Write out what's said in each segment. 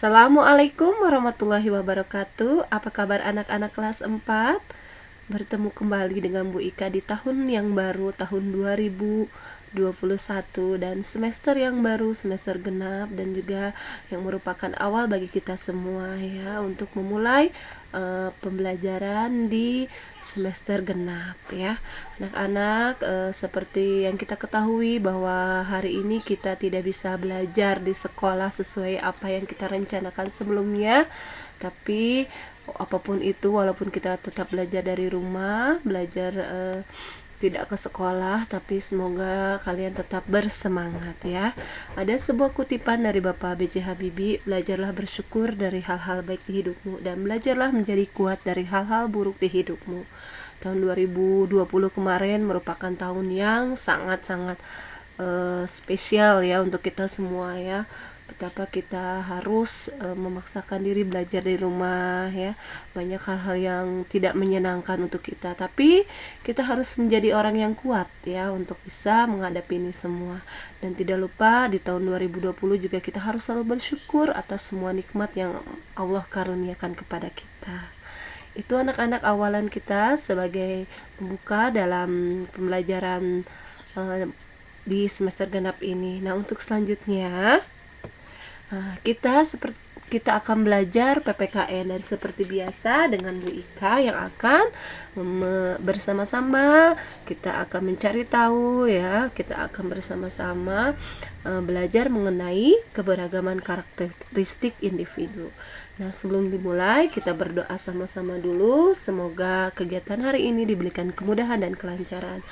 Assalamualaikum warahmatullahi wabarakatuh. Apa kabar anak-anak kelas 4? Bertemu kembali dengan Bu Ika di tahun yang baru, tahun 2021, dan semester yang baru, semester genap, dan juga yang merupakan awal bagi kita semua ya untuk memulai pembelajaran di semester genap ya. Anak-anak, seperti yang kita ketahui bahwa hari ini kita tidak bisa belajar di sekolah sesuai apa yang kita rencanakan sebelumnya, tapi apapun itu, walaupun kita tetap belajar dari rumah, belajar tidak ke sekolah, tapi semoga kalian tetap bersemangat ya. Ada sebuah kutipan dari Bapak B.J. Habibie, belajarlah bersyukur dari hal-hal baik di hidupmu dan belajarlah menjadi kuat dari hal-hal buruk di hidupmu. Tahun 2020 kemarin merupakan tahun yang sangat-sangat spesial ya untuk kita semua ya. Betapa kita harus memaksakan diri belajar di rumah ya. Banyak hal-hal yang tidak menyenangkan untuk kita, tapi kita harus menjadi orang yang kuat ya untuk bisa menghadapi ini semua. Dan tidak lupa di tahun 2020 juga kita harus selalu bersyukur atas semua nikmat yang Allah karuniakan kepada kita. Itu anak-anak awalan kita sebagai pembuka dalam pembelajaran di semester genap ini. Nah, untuk selanjutnya kita akan belajar PPKN, dan seperti biasa dengan Bu Ika yang akan bersama-sama kita akan mencari tahu ya, kita akan bersama-sama belajar mengenai keberagaman karakteristik individu. Nah, sebelum dimulai kita berdoa sama-sama dulu, semoga kegiatan hari ini diberikan kemudahan dan kelancaran.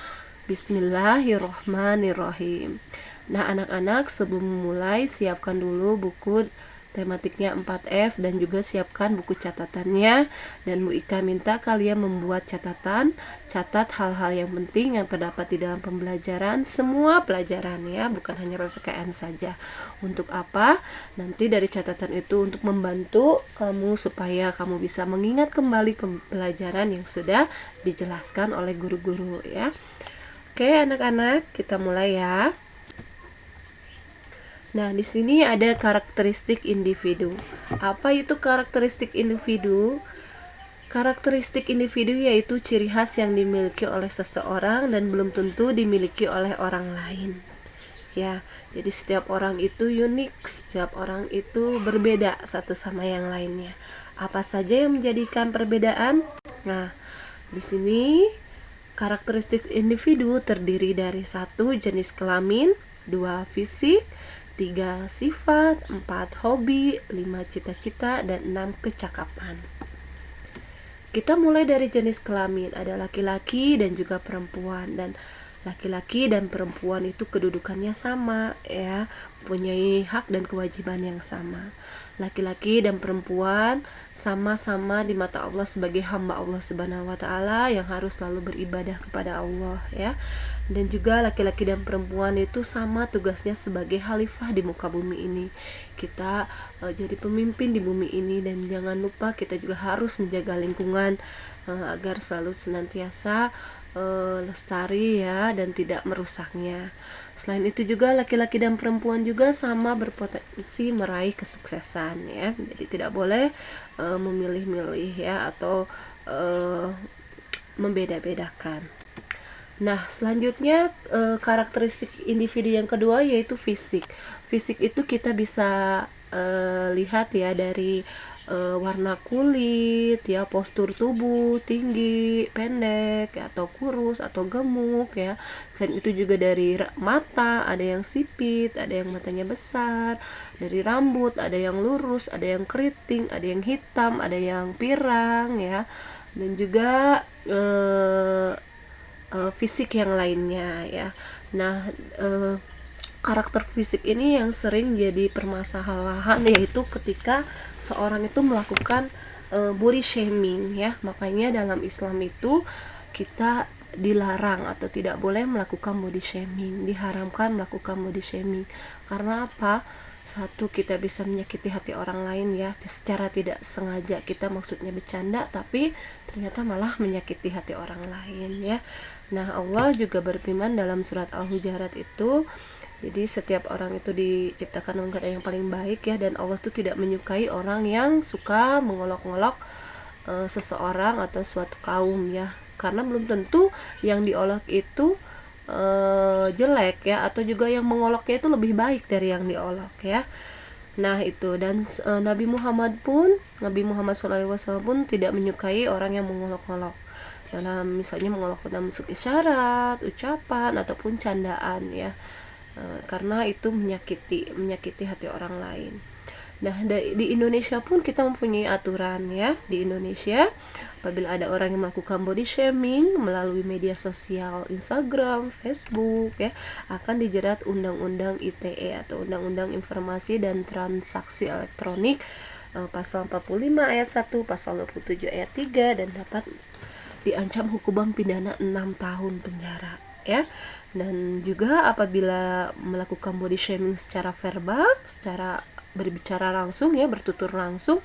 Bismillahirrohmanirrohim. Nah, anak-anak, sebelum memulai siapkan dulu buku tematiknya 4F dan juga siapkan buku catatannya, dan Bu Ika minta kalian membuat catatan, catat hal-hal yang penting yang terdapat di dalam pembelajaran, semua pelajaran ya, bukan hanya PPKN saja. Untuk apa? Nanti dari catatan itu untuk membantu kamu supaya kamu bisa mengingat kembali pembelajaran yang sudah dijelaskan oleh guru-guru ya. Oke, anak-anak, kita mulai ya. Nah, di sini ada karakteristik individu. Apa itu karakteristik individu? Karakteristik individu yaitu ciri khas yang dimiliki oleh seseorang dan belum tentu dimiliki oleh orang lain. Ya, jadi setiap orang itu unik, setiap orang itu berbeda satu sama yang lainnya. Apa saja yang menjadikan perbedaan? Nah, di sini karakteristik individu terdiri dari 1 jenis kelamin, 2 fisik, 3 sifat, 4 hobi, 5 cita-cita, dan 6 kecakapan. Kita mulai dari jenis kelamin, ada laki-laki dan juga perempuan, dan laki-laki dan perempuan itu kedudukannya sama ya, mempunyai hak dan kewajiban yang sama. Laki-laki dan perempuan sama-sama di mata Allah sebagai hamba Allah Subhanahu wa taala yang harus selalu beribadah kepada Allah ya. Dan juga laki-laki dan perempuan itu sama tugasnya sebagai khalifah di muka bumi ini. Kita jadi pemimpin di bumi ini, dan jangan lupa kita juga harus menjaga lingkungan agar selalu senantiasa lestari ya dan tidak merusaknya. Selain itu juga laki-laki dan perempuan juga sama berpotensi meraih kesuksesan ya. Jadi tidak boleh memilih-milih ya atau membeda-bedakan. Nah, selanjutnya karakteristik individu yang kedua yaitu fisik. Fisik itu kita bisa lihat ya dari warna kulit ya, postur tubuh, tinggi, pendek ya, atau kurus atau gemuk ya. Selain itu juga dari mata, ada yang sipit, ada yang matanya besar. Dari rambut, ada yang lurus, ada yang keriting, ada yang hitam, ada yang pirang ya. Dan juga fisik yang lainnya ya. Nah, karakter fisik ini yang sering jadi permasalahan, yaitu ketika seorang itu melakukan body shaming ya. Makanya dalam Islam itu kita dilarang atau tidak boleh melakukan body shaming, diharamkan melakukan body shaming. Karena apa? Satu, kita bisa menyakiti hati orang lain ya, secara tidak sengaja kita maksudnya bercanda, tapi ternyata malah menyakiti hati orang lain ya. Nah, Allah juga berfirman dalam surat Al-Hujurat itu, Jadi setiap orang itu diciptakan dengan keadaan yang paling baik ya, dan Allah tuh tidak menyukai orang yang suka mengolok-olok seseorang atau suatu kaum ya, karena belum tentu yang diolok itu jelek ya, atau juga yang mengoloknya itu lebih baik dari yang diolok ya. Nah itu, dan Nabi Muhammad SAW pun tidak menyukai orang yang mengolok-olok dalam, misalnya mengolok dalam bentuk isyarat, ucapan ataupun candaan ya. Karena itu menyakiti hati orang lain. Nah, di Indonesia pun kita mempunyai aturan ya. Di Indonesia, apabila ada orang yang melakukan body shaming melalui media sosial, Instagram, Facebook ya, akan dijerat Undang-Undang ITE atau Undang-Undang Informasi dan Transaksi Elektronik, pasal 45 ayat 1, pasal 27 ayat 3, dan dapat diancam hukuman pidana 6 tahun penjara ya. Dan juga apabila melakukan body shaming secara verbal, secara berbicara langsung ya, bertutur langsung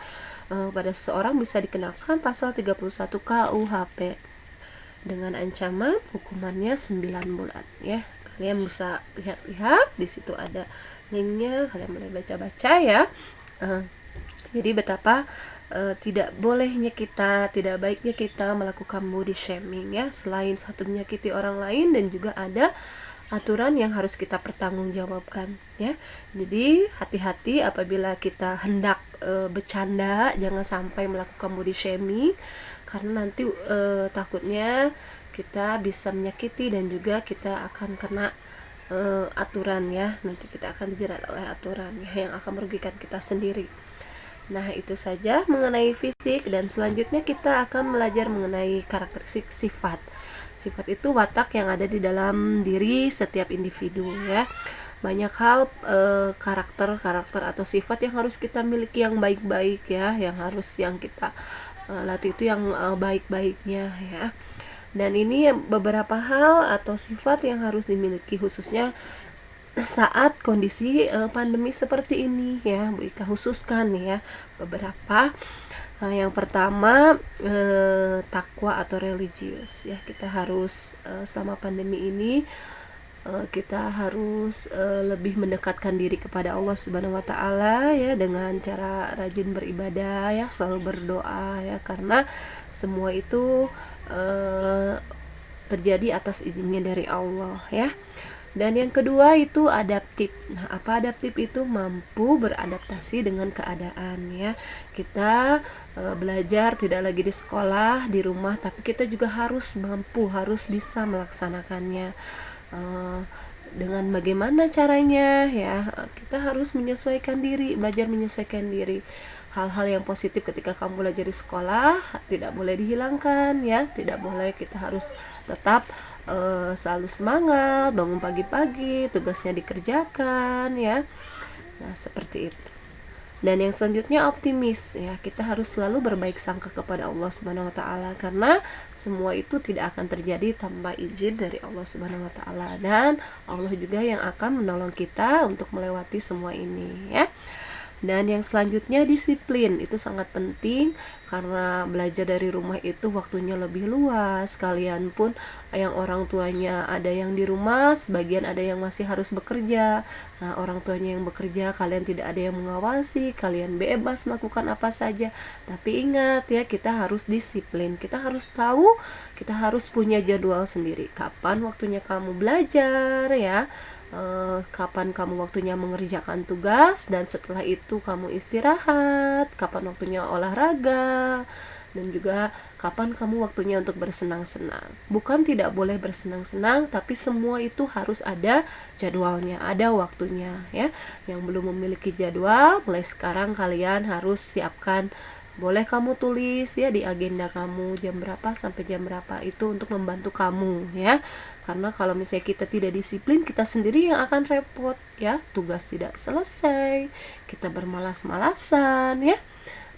pada seseorang, bisa dikenakan pasal 31 KUHP dengan ancaman hukumannya 9 bulan ya. Kalian bisa lihat-lihat, di situ ada linknya, kalian boleh baca-baca ya. Jadi betapa tidak baiknya kita melakukan body shaming ya, selain satu menyakiti orang lain, dan juga ada aturan yang harus kita pertanggungjawabkan ya. Jadi hati-hati apabila kita hendak bercanda, jangan sampai melakukan body shaming, karena nanti takutnya kita bisa menyakiti dan juga kita akan kena aturan ya. Nanti kita akan dijerat oleh aturan ya, yang akan merugikan kita sendiri. Nah, itu saja mengenai fisik, dan selanjutnya kita akan belajar mengenai karakteristik sifat. Sifat itu watak yang ada di dalam diri setiap individu ya. Banyak hal karakter atau sifat yang harus kita miliki yang baik-baik ya, yang kita latih itu yang baik-baiknya ya. Dan ini beberapa hal atau sifat yang harus dimiliki khususnya saat kondisi pandemi seperti ini ya. Bu Ika khususkan ya beberapa. Yang pertama, takwa atau religius ya. Kita harus selama pandemi ini kita harus lebih mendekatkan diri kepada Allah Subhanahu wa taala ya, dengan cara rajin beribadah ya, selalu berdoa ya, karena semua itu terjadi atas izinnya dari Allah ya. Dan yang kedua itu adaptif. Nah, apa adaptif itu? Mampu beradaptasi dengan keadaan ya. Kita belajar tidak lagi di sekolah, di rumah, tapi kita juga harus bisa melaksanakannya. Dengan bagaimana caranya ya? Kita harus belajar menyesuaikan diri. Hal-hal yang positif ketika kamu belajar di sekolah tidak boleh dihilangkan ya. Tidak boleh, kita harus tetap selalu semangat, bangun pagi-pagi, tugasnya dikerjakan ya. Nah, seperti itu. Dan yang selanjutnya optimis ya. Kita harus selalu berbaik sangka kepada Allah Subhanahu wa taala, karena semua itu tidak akan terjadi tanpa izin dari Allah Subhanahu wa taala, dan Allah juga yang akan menolong kita untuk melewati semua ini ya. Dan yang selanjutnya disiplin, itu sangat penting karena belajar dari rumah itu waktunya lebih luas. Kalian pun yang orang tuanya ada yang di rumah, sebagian ada yang masih harus bekerja. Nah, orang tuanya yang bekerja, kalian tidak ada yang mengawasi, kalian bebas melakukan apa saja. Tapi ingat ya, kita harus disiplin. Kita harus tahu, kita harus punya jadwal sendiri. Kapan waktunya kamu belajar ya, kapan kamu waktunya mengerjakan tugas, dan setelah itu kamu istirahat, kapan waktunya olahraga, dan juga kapan kamu waktunya untuk bersenang-senang. Bukan tidak boleh bersenang-senang, tapi semua itu harus ada jadwalnya, ada waktunya ya. Yang belum memiliki jadwal, mulai sekarang kalian harus siapkan. Boleh kamu tulis ya di agenda kamu, jam berapa sampai jam berapa, itu untuk membantu kamu ya. Karena kalau misalnya kita tidak disiplin, kita sendiri yang akan repot ya. Tugas tidak selesai, kita bermalas-malasan ya.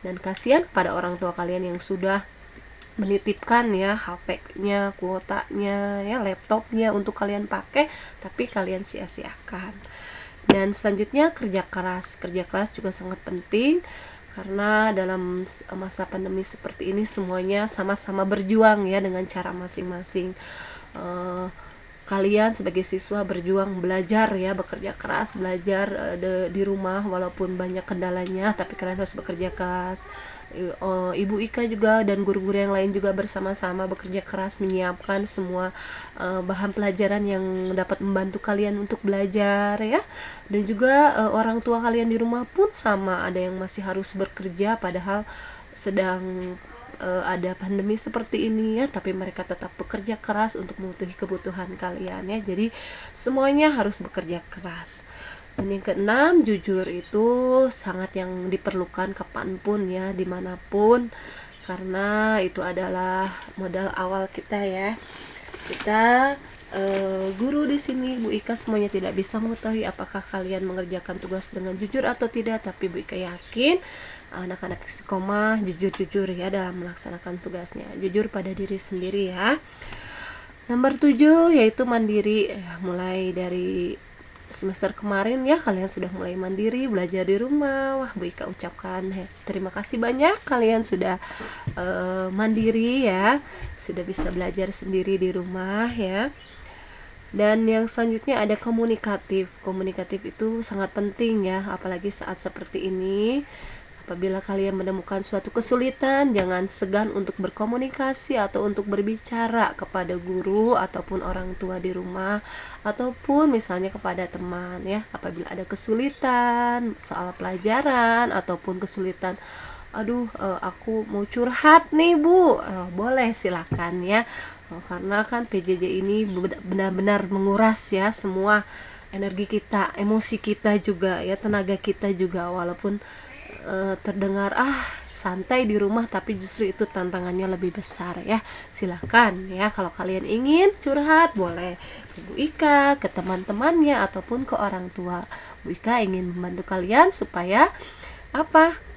Dan kasihan pada orang tua kalian yang sudah menitipkan ya HP-nya, kuotanya ya, laptopnya untuk kalian pakai, tapi kalian sia-siakan. Dan selanjutnya kerja keras juga sangat penting, karena dalam masa pandemi seperti ini semuanya sama-sama berjuang ya dengan cara masing-masing. kalian sebagai siswa berjuang belajar ya, bekerja keras belajar di rumah walaupun banyak kendalanya, tapi kalian harus bekerja keras. Ibu Ika juga dan guru-guru yang lain juga bersama-sama bekerja keras menyiapkan semua bahan pelajaran yang dapat membantu kalian untuk belajar ya. Dan juga orang tua kalian di rumah pun sama, ada yang masih harus bekerja padahal sedang ada pandemi seperti ini ya, tapi mereka tetap bekerja keras untuk memenuhi kebutuhan kalian ya. Jadi semuanya harus bekerja keras. Dan yang keenam, jujur itu sangat yang diperlukan kapanpun ya, dimanapun, karena itu adalah modal awal kita ya. Kita guru di sini, Bu Ika semuanya tidak bisa mengetahui apakah kalian mengerjakan tugas dengan jujur atau tidak, tapi Bu Ika yakin anak-anak istiqomah jujur-jujur ya dalam melaksanakan tugasnya, jujur pada diri sendiri ya. Nomor 7 yaitu mandiri ya, mulai dari semester kemarin ya kalian sudah mulai mandiri belajar di rumah. Wah, Bu Ika ucapkan terima kasih banyak, kalian sudah mandiri ya, sudah bisa belajar sendiri di rumah ya. Dan yang selanjutnya ada komunikatif. Komunikatif itu sangat penting ya, apalagi saat seperti ini. Apabila kalian menemukan suatu kesulitan, jangan segan untuk berkomunikasi atau untuk berbicara kepada guru ataupun orang tua di rumah, ataupun misalnya kepada teman ya. Apabila ada kesulitan soal pelajaran ataupun kesulitan, aku mau curhat nih Bu, boleh silakan ya. Karena kan PJJ ini benar-benar menguras ya semua energi kita, emosi kita juga ya, tenaga kita juga, walaupun terdengar santai di rumah, tapi justru itu tantangannya lebih besar ya. Silakan ya, kalau kalian ingin curhat boleh ke Bu Ika, ke teman-temannya ataupun ke orang tua. Bu Ika ingin membantu kalian supaya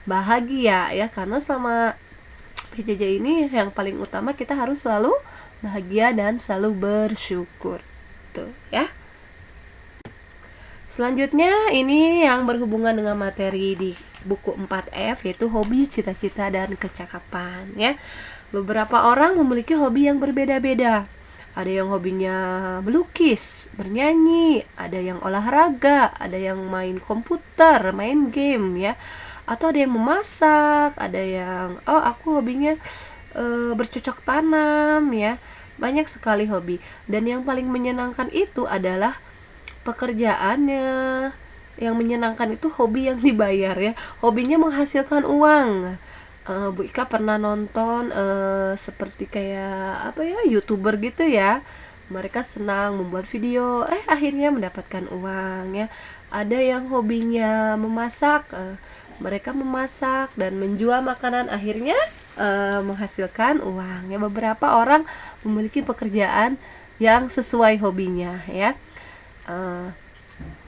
bahagia ya, karena selama PJJ ini yang paling utama kita harus selalu bahagia dan selalu bersyukur tuh ya. Selanjutnya ini yang berhubungan dengan materi di buku 4F, yaitu hobi, cita-cita, dan kecakapan ya. Beberapa orang memiliki hobi yang berbeda-beda. Ada yang hobinya melukis, bernyanyi, ada yang olahraga, ada yang main komputer, main game ya. Atau ada yang memasak, ada yang aku hobinya bercocok tanam ya. Banyak sekali hobi. Dan yang paling menyenangkan itu adalah pekerjaannya. Yang menyenangkan itu hobi yang dibayar ya, hobinya menghasilkan uang. Bu Ika pernah nonton seperti kayak YouTuber gitu ya, mereka senang membuat video, akhirnya mendapatkan uang ya. Ada yang hobinya memasak, mereka memasak dan menjual makanan, akhirnya menghasilkan uang ya. Beberapa orang memiliki pekerjaan yang sesuai hobinya ya.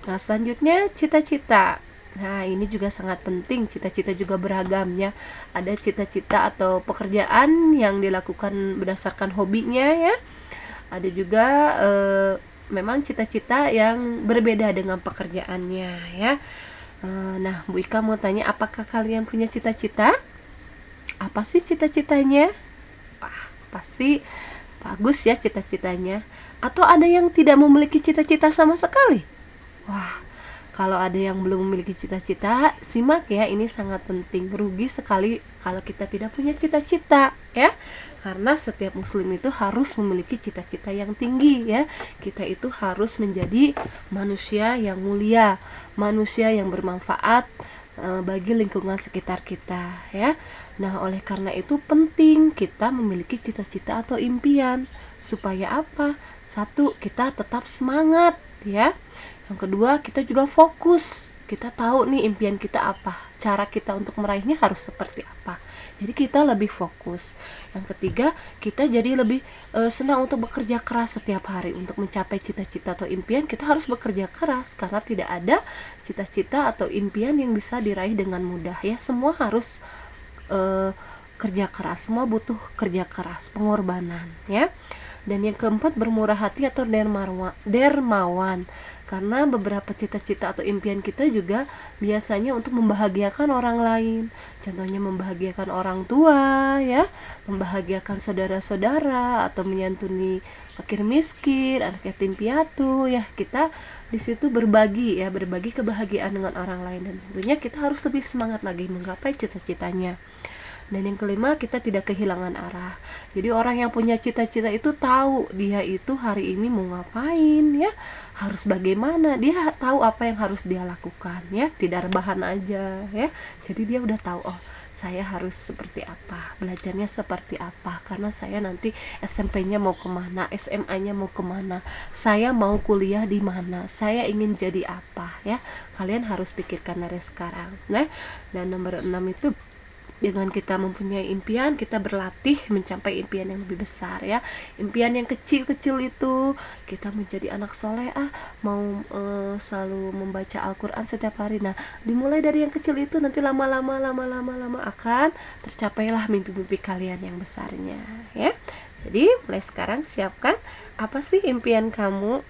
Nah, selanjutnya cita-cita. Nah, ini juga sangat penting. Cita-cita juga beragam ya. Ada cita-cita atau pekerjaan yang dilakukan berdasarkan hobinya ya. Ada juga memang cita-cita yang berbeda dengan pekerjaannya ya. Nah, Bu Ika mau tanya, apakah kalian punya cita-cita? Apa sih cita-citanya? Pasti bagus ya cita-citanya. Atau ada yang tidak memiliki cita-cita sama sekali? Wah, kalau ada yang belum memiliki cita-cita, simak ya, ini sangat penting. Rugi sekali kalau kita tidak punya cita-cita ya. Karena setiap muslim itu harus memiliki cita-cita yang tinggi ya. Kita itu harus menjadi manusia yang mulia, manusia yang bermanfaat bagi lingkungan sekitar kita ya. Nah, oleh karena itu penting kita memiliki cita-cita atau impian. Supaya apa? Satu, kita tetap semangat ya. Yang kedua, kita juga fokus. Kita tahu nih impian kita apa, cara kita untuk meraihnya harus seperti apa. Jadi kita lebih fokus. Yang ketiga, kita jadi lebih senang untuk bekerja keras setiap hari untuk mencapai cita-cita atau impian. Kita harus bekerja keras karena tidak ada cita-cita atau impian yang bisa diraih dengan mudah ya. Semua harus kerja keras, semua butuh kerja keras, pengorbanan ya. Dan yang keempat, bermurah hati atau dermawan. Karena beberapa cita-cita atau impian kita juga biasanya untuk membahagiakan orang lain. Contohnya membahagiakan orang tua ya, membahagiakan saudara-saudara, atau menyantuni fakir miskin, anak yatim piatu ya. Kita di situ berbagi ya, berbagi kebahagiaan dengan orang lain, dan tentunya kita harus lebih semangat lagi menggapai cita-citanya. Dan yang kelima, kita tidak kehilangan arah. Jadi orang yang punya cita-cita itu tahu dia itu hari ini mau ngapain ya, harus bagaimana, dia tahu apa yang harus dia lakukan ya, tidak rebahan aja ya. Jadi dia udah tahu, oh saya harus seperti apa, belajarnya seperti apa, karena saya nanti SMP-nya mau kemana, SMA-nya mau kemana, saya mau kuliah di mana, saya ingin jadi apa ya. Kalian harus pikirkan dari sekarang. Nah, dan nomor 6 itu, dengan kita mempunyai impian, kita berlatih mencapai impian yang lebih besar ya. Impian yang kecil-kecil itu, kita menjadi anak soleh, mau selalu membaca Al-Quran setiap hari. Nah, dimulai dari yang kecil itu, nanti lama-lama akan tercapailah mimpi-mimpi kalian yang besarnya ya. Jadi mulai sekarang siapkan apa sih impian kamu.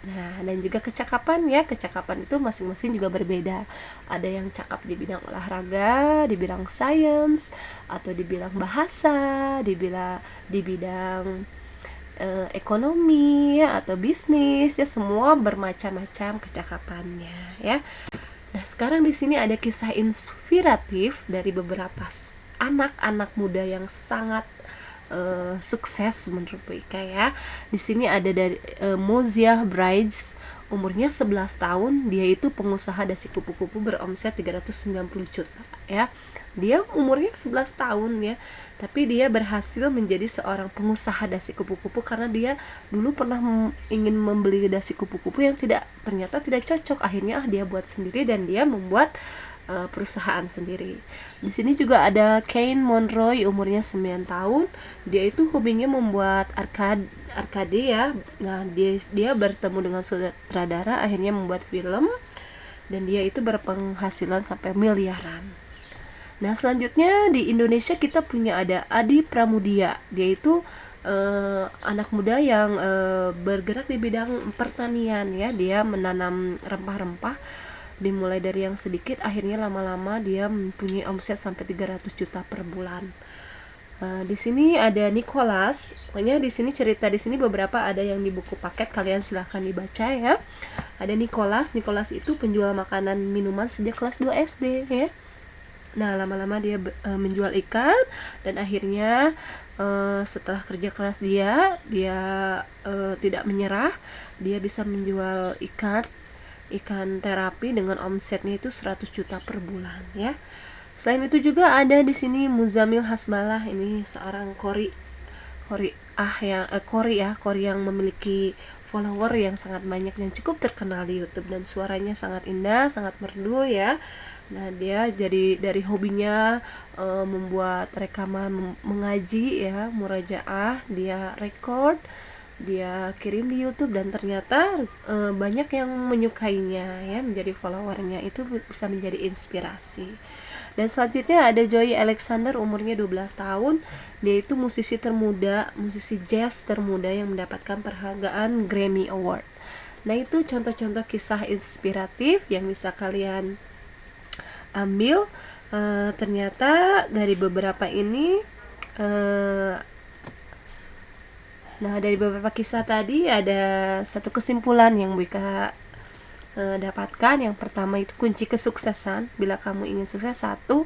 Nah, dan juga kecakapan ya. Kecakapan itu masing-masing juga berbeda. Ada yang cakap di bidang olahraga, di bidang sains, atau di bidang bahasa, di bidang ekonomi ya, atau bisnis ya. Semua bermacam-macam kecakapannya ya. Nah, sekarang di sini ada kisah inspiratif dari beberapa anak-anak muda yang sangat sukses menurut Bu Ika ya. Di sini ada dari Moziah Brides, umurnya 11 tahun, dia itu pengusaha dasi kupu-kupu beromset 390 juta ya. Dia umurnya 11 tahun ya, tapi dia berhasil menjadi seorang pengusaha dasi kupu-kupu karena dia dulu pernah ingin membeli dasi kupu-kupu yang ternyata tidak cocok. Akhirnya dia buat sendiri dan dia membuat perusahaan sendiri. Di sini juga ada Kane Monroy, umurnya 9 tahun. Dia itu hobinya membuat arcade ya. Nah, dia bertemu dengan sutradara, akhirnya membuat film, dan dia itu berpenghasilan sampai miliaran. Nah, selanjutnya di Indonesia kita punya ada Adi Pramudia. Dia itu anak muda yang bergerak di bidang pertanian ya. Dia menanam rempah-rempah, dimulai dari yang sedikit, akhirnya lama-lama dia mempunyai omset sampai 300 juta per bulan. Di sini ada Nicholas. Pokoknya di sini cerita di sini beberapa ada yang di buku paket, kalian silahkan dibaca ya. Ada Nicholas itu penjual makanan minuman sejak kelas 2 SD ya. Nah, lama-lama dia menjual ikan, dan akhirnya setelah kerja keras dia tidak menyerah. Dia bisa menjual ikan terapi dengan omsetnya itu 100 juta per bulan ya. Selain itu juga ada di sini Muzamil Hasbalah, ini seorang Kori yang memiliki follower yang sangat banyak dan cukup terkenal di YouTube, dan suaranya sangat indah, sangat merdu ya. Nah, dia jadi dari hobinya membuat rekaman mengaji ya, murajaah, dia record, dia kirim di YouTube, dan ternyata banyak yang menyukainya ya, menjadi followernya. Itu bisa menjadi inspirasi. Dan selanjutnya ada Joy Alexander, umurnya 12 tahun. Dia itu musisi jazz termuda yang mendapatkan penghargaan Grammy Award. Nah, itu contoh-contoh kisah inspiratif yang bisa kalian ambil. Ternyata dari beberapa ini nah, dari beberapa kisah tadi ada satu kesimpulan yang Bika dapatkan. Yang pertama itu kunci kesuksesan. Bila kamu ingin sukses, satu,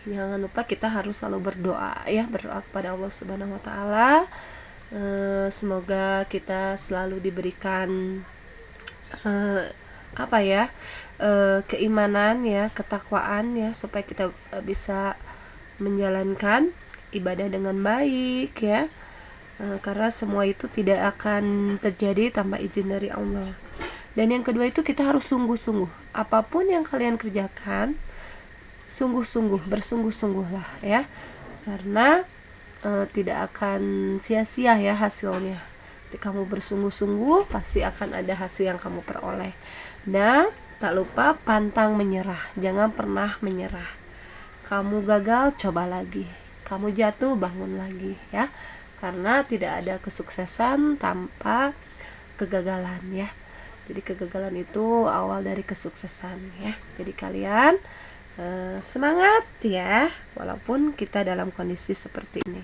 jangan lupa kita harus selalu berdoa ya, berdoa kepada Allah Subhanahu wa taala. Semoga kita selalu diberikan keimanan ya, ketakwaan ya, supaya kita bisa menjalankan ibadah dengan baik ya. Karena semua itu tidak akan terjadi tanpa izin dari Allah. Dan yang kedua itu kita harus sungguh-sungguh. Apapun yang kalian kerjakan, bersungguh-sungguhlah ya. Karena tidak akan sia-sia ya hasilnya. Jadi kamu bersungguh-sungguh, pasti akan ada hasil yang kamu peroleh. Dan tak lupa pantang menyerah. Jangan pernah menyerah. Kamu gagal, coba lagi. Kamu jatuh, bangun lagi ya. Karena tidak ada kesuksesan tanpa kegagalan ya. Jadi kegagalan itu awal dari kesuksesan ya. Jadi kalian semangat ya, walaupun kita dalam kondisi seperti ini.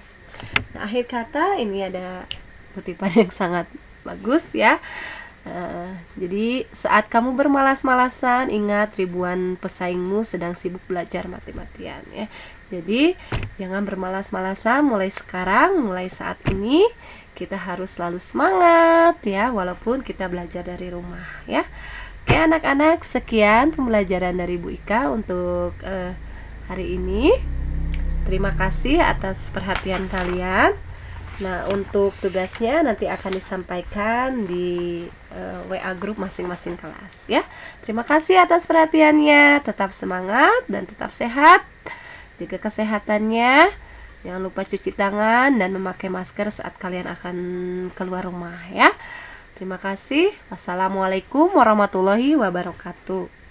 Nah, akhir kata ini ada kutipan yang sangat bagus ya. Jadi saat kamu bermalas-malasan, ingat ribuan pesaingmu sedang sibuk belajar mati-matian ya. Jadi jangan bermalas-malasan, mulai sekarang, mulai saat ini kita harus selalu semangat ya, walaupun kita belajar dari rumah ya. Oke anak-anak, sekian pembelajaran dari Bu Ika untuk hari ini. Terima kasih atas perhatian kalian. Nah, untuk tugasnya nanti akan disampaikan di WA grup masing-masing kelas ya. Terima kasih atas perhatiannya. Tetap semangat dan tetap sehat. Jaga kesehatannya. Jangan lupa cuci tangan dan memakai masker saat kalian akan keluar rumah ya. Terima kasih. Wassalamualaikum warahmatullahi wabarakatuh.